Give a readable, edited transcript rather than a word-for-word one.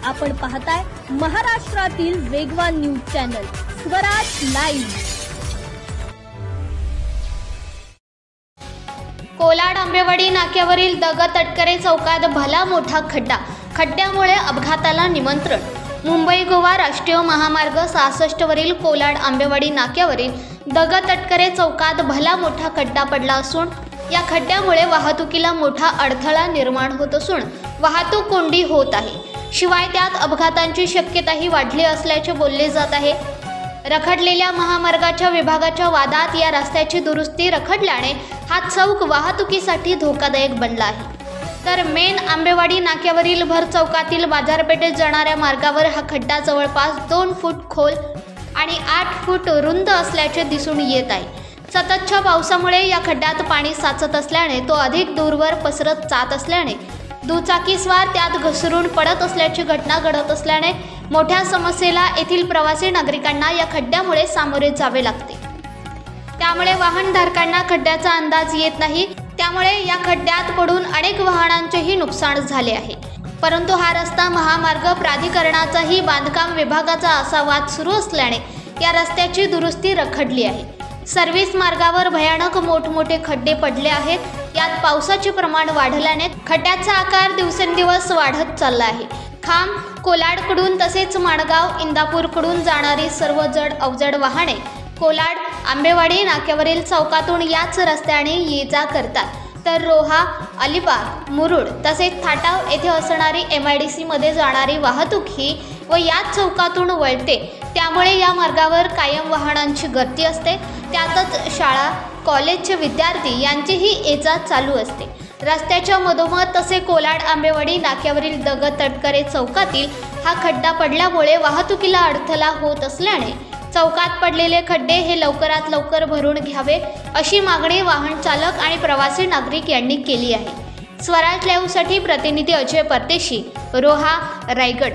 आपण पाहताय महाराष्ट्रातील वेगवान news channel Swaraj live. Kolad Ambewadi नाक्यावरील दगड तटकरे चौकात भला मोठा खड्डा, खड्ड्यामुळे अपघाताला निमंत्रण। मुंबई गोवा राष्ट्रीय महामार्ग 66 वरील कोलाड आंबेवाडी नाक्यावरील दगड तटकरे चौकात भला मोठा खड्डा पडला असून या खड्ड्यामुळे वाहतुकीला मोठा अडथळा निर्माण होत असून वाहतूक कोंडी होत आहे। शिवाय त्यात अपघातांची शक्यताही वाढली असल्याचे बोलले जात आहे। रखडलेल्या महामार्गाच्या विभागाच्या वादात या रस्त्याची दुरुस्ती रखडल्याने हा चौक वाहतुकीसाठी धोकादायक बनला आहे। तर मेन आंबेवाडी नाक्यावरील भर चौकातील बाजारपेठेत जाणाऱ्या मार्गावर हा खड्डा जवळपास 2 फूट खोल आणि 8 फूट रुंद असल्याचे दिसून येत आहे। सततच्या पावसामुळे या खड्ड्यात पाणी साचत असल्याने तो अधिक दूरवर पसरत जात असल्याने दुचाकीस्वार त्यात घसरून पडत असल्याची घटना घडत असल्याने मोठ्या समस्येला येथील प्रवासी नागरिकांना या खड्ड्यामुळे सामोरे जावे लागते। त्यामुळे वाहनधारकांना खड्ड्याचा अंदाज येत नाही। त्यामुळे या खड्ड्यात पडून अनेक वाहनांचेही नुकसान झाले आहे। परंतु हा रस्ता महामार्ग प्राधिकरणाचाही बांधकाम विभागाचा असा वाद सुरू असल्याने या रस्त्याची दुरुस्ती रखडली आहे। सर्व्हिस मार्गावर भयानक मोठमोठे खड्डे पडले आहेत। यात पावसाचे प्रमाण वाढल्याने खड्ड्याचा आकार दिवसेंदिवस वाढत चालला आहे। खाम कोलाडकडून तसेच माणगाव इंदापूरकडून जाणारी सर्व जड अवजड वाहने कोलाड आंबेवाडी नाक्यावरील चौकातून याच रस्त्याने ये जा करतात। तर रोहा अलिबाग मुरुड तसेच थाटाव येथे असणारी MIDC मध्ये जाणारी वाहतूक ही व याच चौकातून वळते। त्यामुळे या मार्गावर कायम वाहनांची गर्दी असते। त्यातच शाळा कॉलेजचे विद्यार्थी यांचीही ये जा चालू असते। रस्त्याच्या मधोमध तसे कोलाड आंबेवाडी नाक्यावरील दगड तटकरे चौकातील हा खड्डा पडल्यामुळे वाहतुकीला अडथळा होत असल्याने चौकात पडलेले खड्डे हे लवकरात लवकर भरून घ्यावे अशी मागणी वाहन चालक आणि प्रवासी नागरिक यांनी केली आहे। स्वराज लाईव्हसाठी प्रतिनिधी अजय परदेशी, रोहा, रायगड।